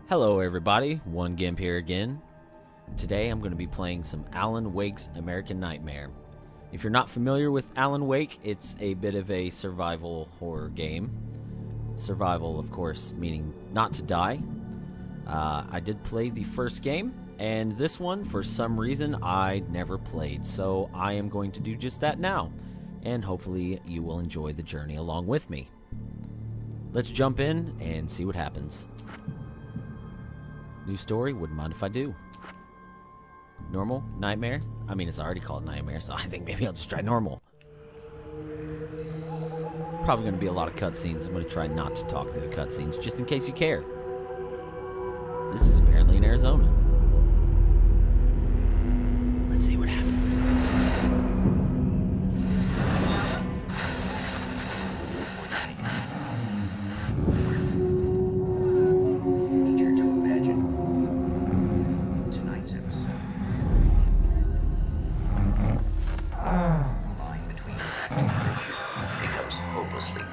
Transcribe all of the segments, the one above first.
Hello everybody, Onegimp here again. Today I'm going to be playing some Alan Wake's American Nightmare. If you're not familiar with Alan Wake, it's a bit of a survival horror game. Survival, of course, meaning not to die. I did play the first game, and this one, for some reason, I never played. So I am going to do just that now, and hopefully you will enjoy the journey along with me. Let's jump in and see what happens. New story, wouldn't mind if I do. Normal? Nightmare? I mean, it's already called Nightmare, so I think maybe I'll just try normal. Probably going to be a lot of cutscenes. I'm going to try not to talk through the cutscenes, just in case you care. This is apparently in Arizona. Let's see what happens.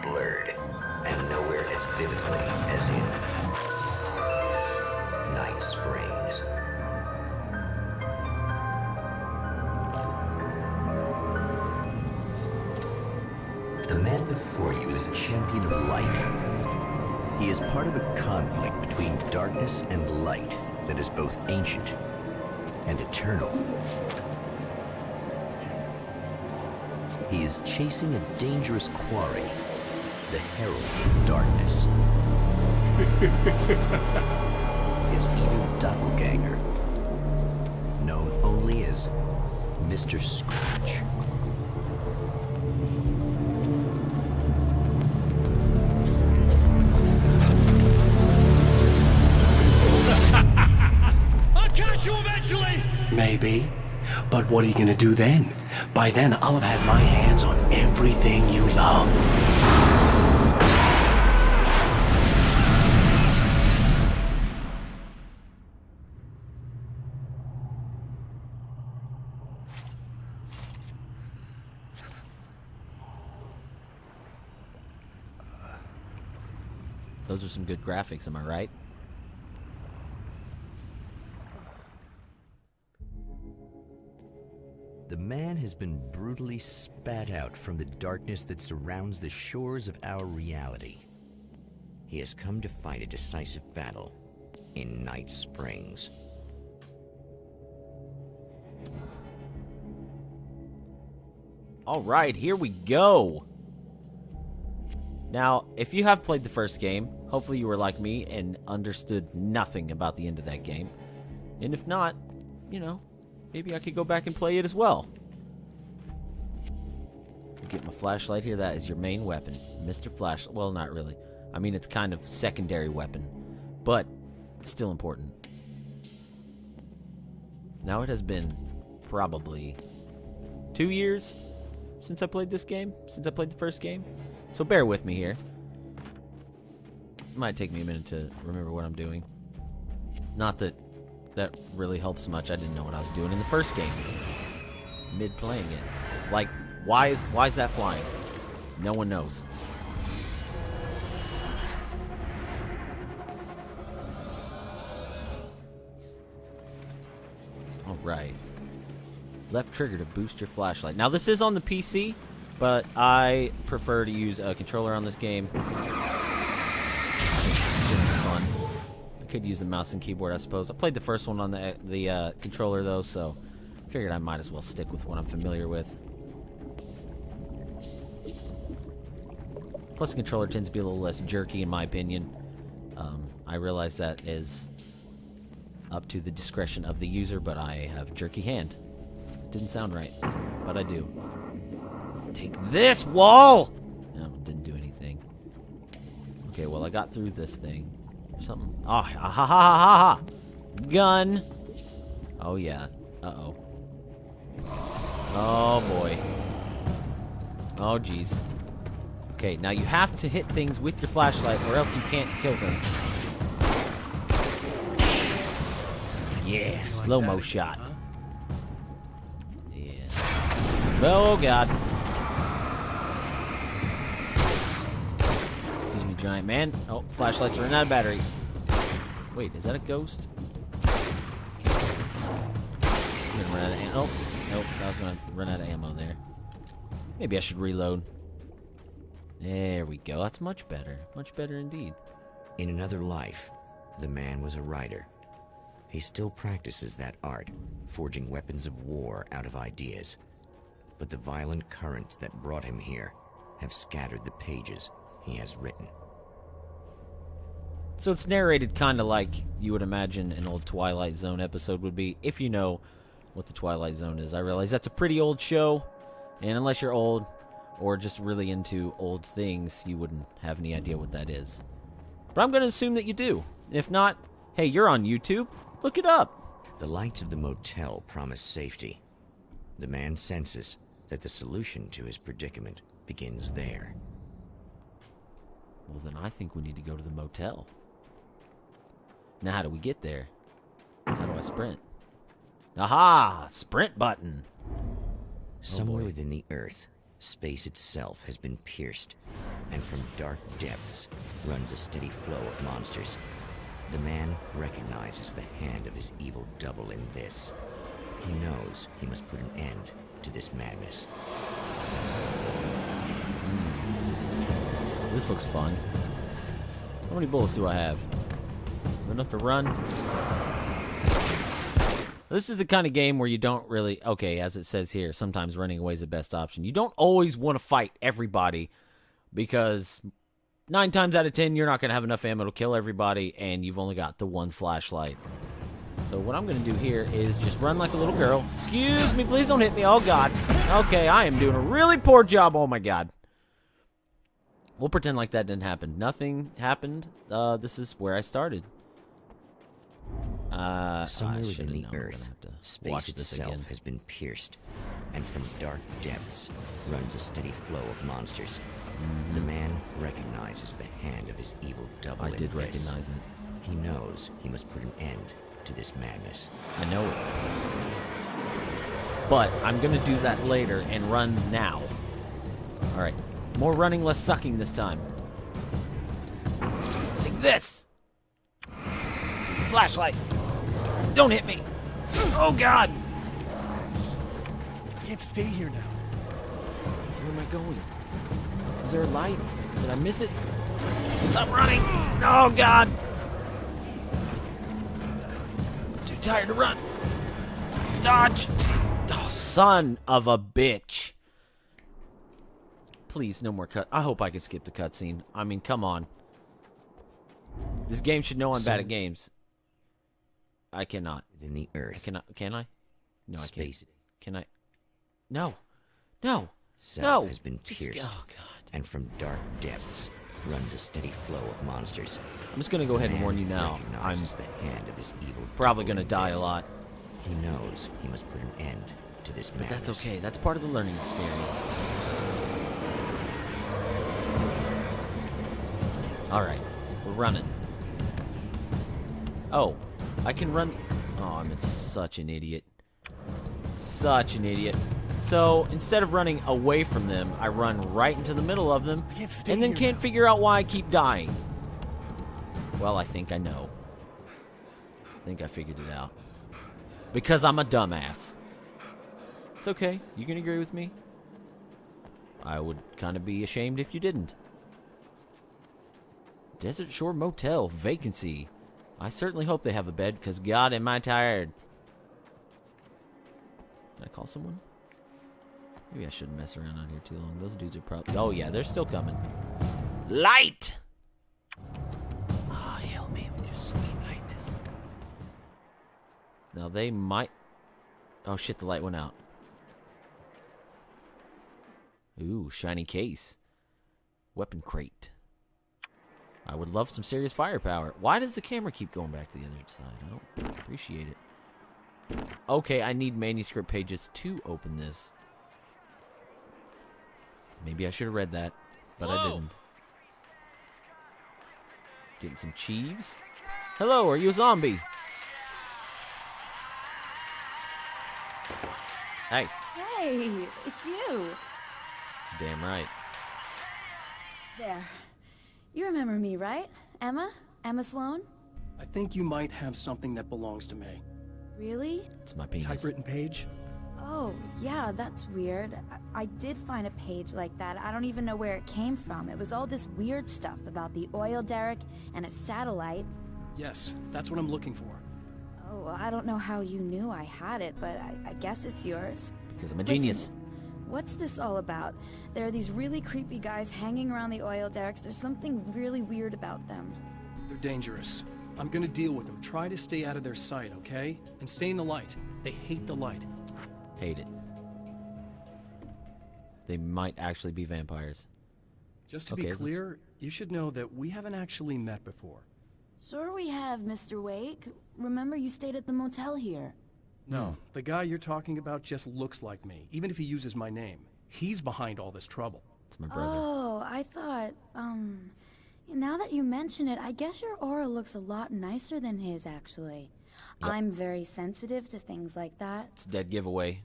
Blurred, and nowhere as vividly as in Night Springs. The man before you is a champion of light. He is part of a conflict between darkness and light that is both ancient and eternal. He is chasing a dangerous quarry, the Herald of Darkness. His evil doppelganger, known only as Mr. Scratch. I'll catch you eventually! Maybe. But what are you gonna do then? By then, I'll have had my hands on everything you love. Those are some good graphics, am I right? The man has been brutally spat out from the darkness that surrounds the shores of our reality. He has come to fight a decisive battle in Night Springs. All right, here we go. Now, if you have played the first game, hopefully you were like me and understood nothing about the end of that game. And if not, you know, maybe I could go back and play it as well. Get my flashlight here. That is your main weapon, Mr. Flashlight. Well, not really. I mean, it's kind of secondary weapon, but still important. Now, it has been probably 2 years since I played this game, since I played the first game. So bear with me here. It might take me a minute to remember what I'm doing. Not that that really helps much. I didn't know what I was doing in the first game. Mid playing it. Like, why is that flying? No one knows. Alright. Left trigger to boost your flashlight. Now this is on the PC, but I prefer to use a controller on this game. It's just fun. I could use the mouse and keyboard, I suppose. I played the first one on the controller, though, so I figured I might as well stick with what I'm familiar with. Plus, the controller tends to be a little less jerky, in my opinion. I realize that is up to the discretion of the user, but I have jerky hand. It didn't sound right, but I do. Take this wall! No, it didn't do anything. Okay, well, I got through this thing. Something. Oh, ha ha ha ha ha! Gun! Oh, yeah. Uh-oh. Oh, boy. Oh, jeez. Okay, now you have to hit things with your flashlight or else you can't kill them. Yeah, slow-mo shot. Yeah. Oh, God. Excuse me, giant man. Oh, flashlights are running out of battery. Wait, is that a ghost? Okay. I'm gonna run out of ammo. Oh, nope. I was gonna run out of ammo there. Maybe I should reload. There we go. That's much better. Much better indeed. In another life, the man was a writer. He still practices that art, forging weapons of war out of ideas. But the violent currents that brought him here have scattered the pages he has written. So it's narrated kind of like you would imagine an old Twilight Zone episode would be, if you know what the Twilight Zone is. I realize that's a pretty old show, and unless you're old or just really into old things, you wouldn't have any idea what that is. But I'm going to assume that you do. If not, hey, you're on YouTube. Look it up. The lights of the motel promise safety. The man senses that the solution to his predicament begins there. Well, then I think we need to go to the motel. Now, how do we get there? How do I sprint? Aha! Sprint button. Somewhere within the earth, space itself has been pierced, and from dark depths runs a steady flow of monsters. The man recognizes the hand of his evil double in this. He knows he must put an end to this madness. This looks fun. How many bullets do I have? Enough to run? This is the kind of game where you don't really... Okay, as it says here, sometimes running away is the best option. You don't always want to fight everybody because 9 times out of 10, you're not going to have enough ammo to kill everybody, and you've only got the one flashlight. So what I'm going to do here is just run like a little girl. Excuse me, please don't hit me. Oh, God. Okay, I am doing a really poor job. Oh, my God. We'll pretend like that didn't happen. Nothing happened. This is where I started. Somewhere within the earth, space itself has been pierced, and from dark depths runs a steady flow of monsters. The man recognizes the hand of his evil double in this. I did recognize it. He knows he must put an end to this madness. I know it. But I'm going to do that later and run now. Alright. More running, less sucking this time. Take this! Flashlight! Don't hit me! Oh, God! I can't stay here now. Where am I going? Is there a light? Did I miss it? Stop running! Oh, God! I'm too tired to run. Dodge! Oh, son of a bitch. Please, no more cut. I hope I can skip the cutscene. I mean, come on. This game should know I'm bad at games. I cannot. Within the earth. I cannot. Can I? No, Space. I can't. Can I? No. No. Self No. has been pierced, Oh, God. and from dark depths runs a steady flow of monsters. I'm just going to go ahead and warn you now. I'm Recognizes the hand of his evil probably double going to in die a this. lot. He knows he must put an end to this But madness. that's okay. That's part of the learning experience. Alright. We're running. Oh. I can run... Oh, I'm such an idiot. Such an idiot. So, instead of running away from them, I run right into the middle of them, and then can't figure out why I keep dying. Well, I think I know. I think I figured it out. Because I'm a dumbass. It's okay. You can agree with me. I would kind of be ashamed if you didn't. Desert Shore Motel, vacancy. I certainly hope they have a bed, because God, am I tired. Did I call someone? Maybe I shouldn't mess around out here too long. Those dudes are probably... Oh, yeah, they're still coming. Light! Ah, hail me with your sweet lightness. Now, they might... Oh, shit, the light went out. Ooh, shiny case. Weapon crate. I would love some serious firepower. Why does the camera keep going back to the other side? I don't appreciate it. Okay, I need manuscript pages to open this. Maybe I should have read that, but I didn't. Getting some cheese. Hello, are you a zombie? Hey. Hey, it's you. Damn right. There. You remember me, right? Emma? Emma Sloan? I think you might have something that belongs to me. Really? It's my penis. Typewritten page? Oh, yeah, that's weird. I did find a page like that. I don't even know where it came from. It was all this weird stuff about the oil derrick and a satellite. Yes, that's what I'm looking for. Oh, well, I don't know how you knew I had it, but I guess it's yours. Because I'm a genius. Listen, what's this all about? There are these really creepy guys hanging around the oil derricks. There's something really weird about them. They're dangerous. I'm gonna deal with them. Try to stay out of their sight, okay? And stay in the light. They hate the light. Hate it. They might actually be vampires. Just to be clear, you should know that we haven't actually met before. Sure we have, Mr. Wake. Remember you stayed at the motel here. No, the guy you're talking about just looks like me, even if he uses my name. He's behind all this trouble. It's my brother. Oh, I thought, now that you mention it, I guess your aura looks a lot nicer than his, actually. Yep. I'm very sensitive to things like that. It's a dead giveaway.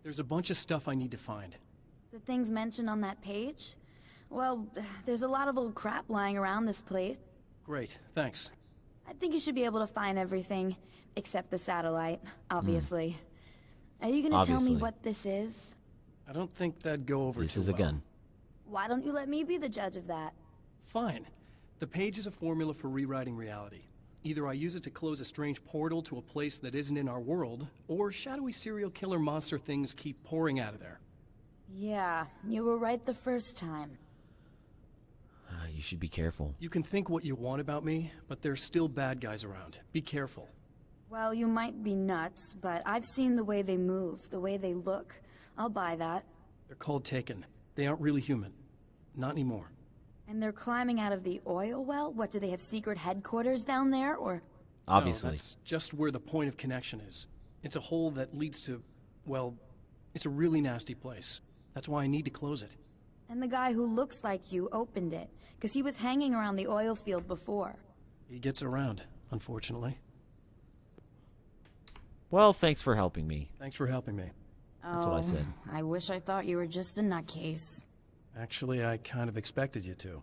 There's a bunch of stuff I need to find. The things mentioned on that page? Well, there's a lot of old crap lying around this place. Great, thanks. I think you should be able to find everything, except the satellite, obviously. Are you gonna tell me Obviously. what this is? I don't think that'd go over This too is a well. gun. Why don't you let me be the judge of that? Fine. The page is a formula for rewriting reality. Either I use it to close a strange portal to a place that isn't in our world, or shadowy serial killer monster things keep pouring out of there. Yeah, you were right the first time. You should be careful. You can think what you want about me, but there's still bad guys around. Be careful. Well, you might be nuts, but I've seen the way they move, the way they look. I'll buy that. They're called Taken. They aren't really human. Not anymore. And they're climbing out of the oil well? What, do they have secret headquarters down there, or...? Obviously. No, that's just where the point of connection is. It's a hole that leads to, well, it's a really nasty place. That's why I need to close it. And the guy who looks like you opened it, because he was hanging around the oil field before. He gets around, unfortunately. Well, thanks for helping me. Thanks for helping me. That's what I said. I wish I thought you were just a nutcase. Actually, I kind of expected you to.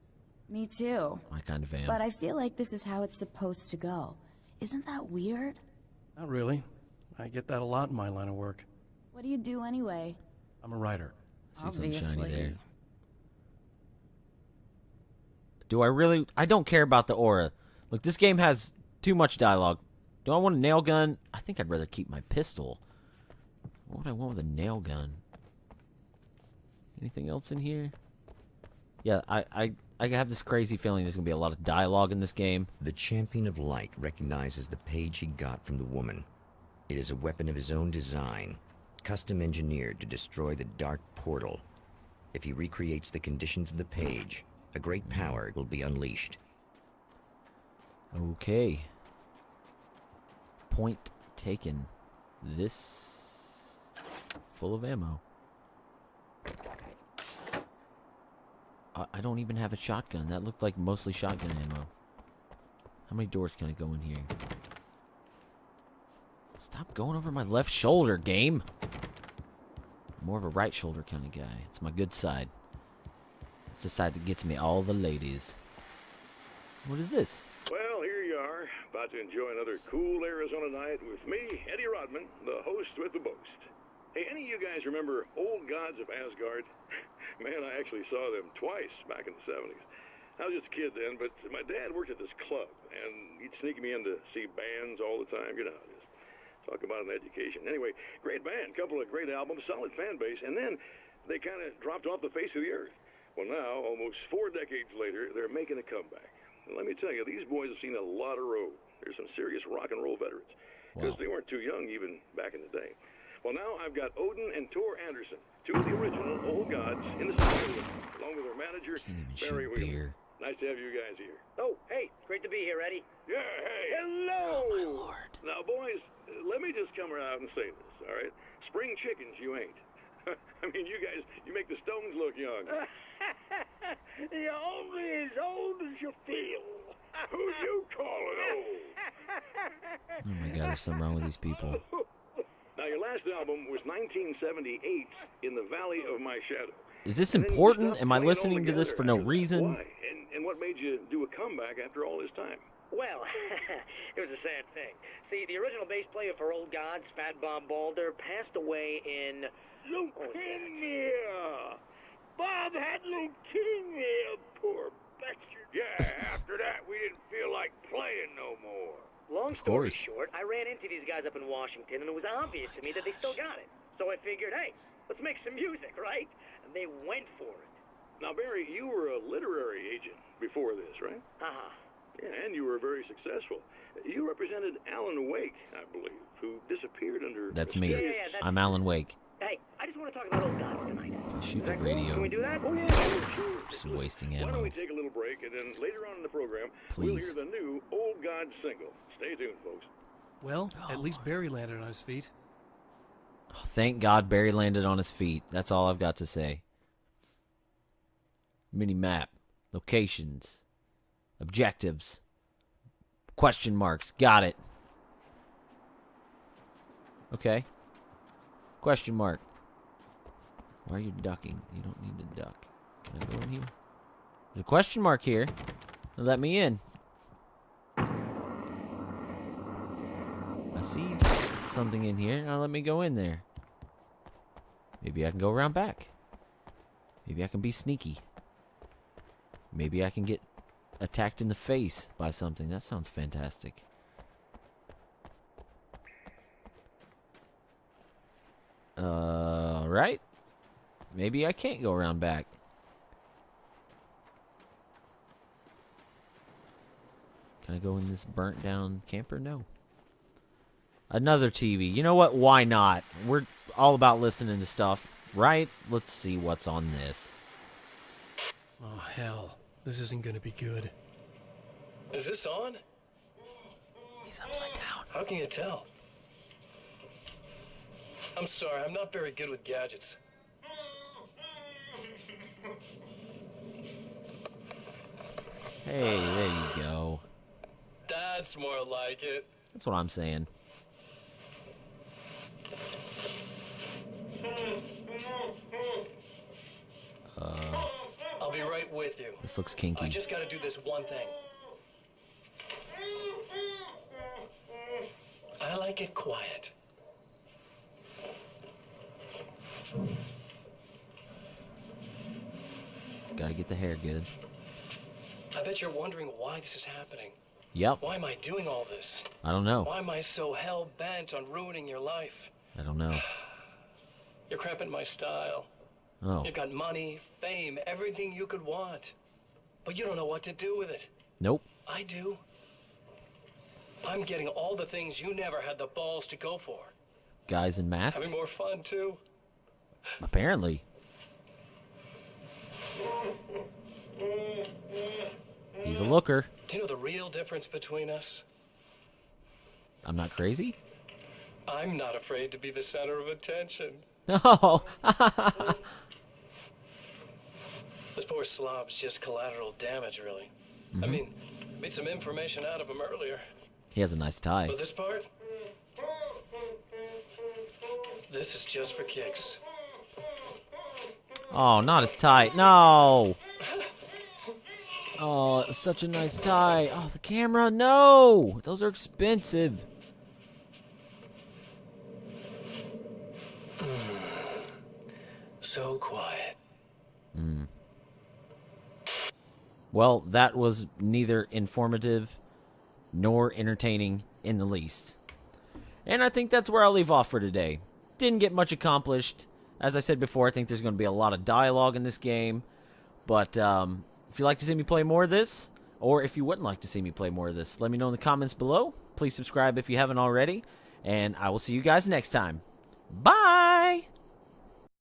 Me too. I kind of am. But I feel like this is how it's supposed to go. Isn't that weird? Not really. I get that a lot in my line of work. What do you do anyway? I'm a writer. See something shiny Obviously. there. Do I really? I don't care about the aura. Look, this game has too much dialogue. Do I want a nail gun? I think I'd rather keep my pistol. What would I want with a nail gun? Anything else in here? Yeah, I have this crazy feeling there's going to be a lot of dialogue in this game. The Champion of Light recognizes the page he got from the woman. It is a weapon of his own design, custom engineered to destroy the dark portal. If he recreates the conditions of the page, a great power will be unleashed. Okay. Point taken. This full of ammo. I don't even have a shotgun. That looked like mostly shotgun ammo. How many doors can I go in here? Stop going over my left shoulder, game. More of a right shoulder kind of guy. It's my good side. It's the side that gets me all the ladies. What is this? Well, here you are, about to enjoy another cool Arizona night with me, Eddie Rodman, the host with the boast. Hey, any of you guys remember Old Gods of Asgard? Man, I actually saw them twice back in the 70s. I was just a kid then, but my dad worked at this club, and he'd sneak me in to see bands all the time. You know how it is. Talk about an education. Anyway, great band, couple of great albums, solid fan base, and then they kind of dropped off the face of the earth. Well, now, almost 4 decades later, they're making a comeback. And let me tell you, these boys have seen a lot of road. There's some serious rock and roll veterans, because they weren't too young even back in the day. Well, now I've got Odin and Tor Anderson, 2 of the original Old Gods in the studio, along with their manager, Can't even Barry shoot Wheeler. beer. Nice to have you guys here. Oh, hey, great to be here, Eddie. Yeah, hey. Hello. Oh, my Lord. Now, boys, let me just come out and say this, all right? Spring chickens, you ain't. I mean, you guys, you make the Stones look young. You're only as old as you feel. Who you calling old? Oh my god, there's something wrong with these people. Now, your last album was 1978, In the Valley of My Shadow. Is this And then you important? stopped Am I playing listening to this altogether. for no reason? Why? And what made you do a comeback after all this time? Well, it was a sad thing. See, the original bass player for Old Gods, Fat Bob Balder, passed away in... Leukemia! Bob had leukemia, poor bastard. Yeah, after that, we didn't feel like playing no more. Long Of story course. short, I ran into these guys up in Washington, and it was obvious to me that they still got it. So I figured, hey, let's make some music, right? And they went for it. Now, Barry, you were a literary agent before this, right? Uh-huh. Yeah, and you were very successful. You represented Alan Wake, I believe, who disappeared under... That's me. Yeah, that's- I'm Alan Wake. Hey, I just want to talk about Old Gods tonight. Shoot Is the that cool? radio. Can we do that? Oh, yeah, sure. Just wasting Why don't ammo. we take a little break, and then later on in the program, we'll Please. hear the new Old God single. Stay tuned, folks. Well, at least Barry landed on his feet. Oh, thank God Barry landed on his feet. That's all I've got to say. Mini map. Locations. Objectives. Question marks. Got it. Okay. Question mark. Why are you ducking? You don't need to duck. Can I go in here? There's a question mark here. Let me in. I see something in here. Now let me go in there. Maybe I can go around back. Maybe I can be sneaky. Maybe I can get attacked in the face by something. That sounds fantastic. Right? Maybe I can't go around back. Can I go in this burnt down camper? No. Another TV. You know what? Why not? We're all about listening to stuff, right? Let's see what's on this. Oh, hell. This isn't gonna be good. Is this on? He's upside down. How can you tell? I'm sorry, I'm not very good with gadgets. Hey, there you go. That's more like it. That's what I'm saying. I'll be right with you. This looks I kinky. just gotta do this one thing. I like it quiet. Gotta get the hair good. I bet you're wondering why this is happening. Yep. Why am I doing all this? I don't know. Why am I so hell-bent on ruining your life? I don't know. You're cramping my style. Oh. You've got money, fame, everything you could want. But you don't know what to do with it. Nope. I do. I'm getting all the things you never had the balls to go for. Guys in masks? Having more fun, too. Apparently. He's a looker. Do you know the real difference between us? I'm not crazy? I'm not afraid to be the center of attention. No. This poor slob's just collateral damage, really. I mean, made some information out of him earlier. He has a nice tie. But this part? This is just for kicks. Oh, not as tight. No. Oh, it was such a nice tie. Oh, the camera. No. Those are expensive. So quiet. Well, that was neither informative nor entertaining in the least. And I think that's where I'll leave off for today. Didn't get much accomplished. As I said before, I think there's going to be a lot of dialogue in this game. But if you'd like to see me play more of this, or if you wouldn't like to see me play more of this, let me know in the comments below. Please subscribe if you haven't already. And I will see you guys next time. Bye!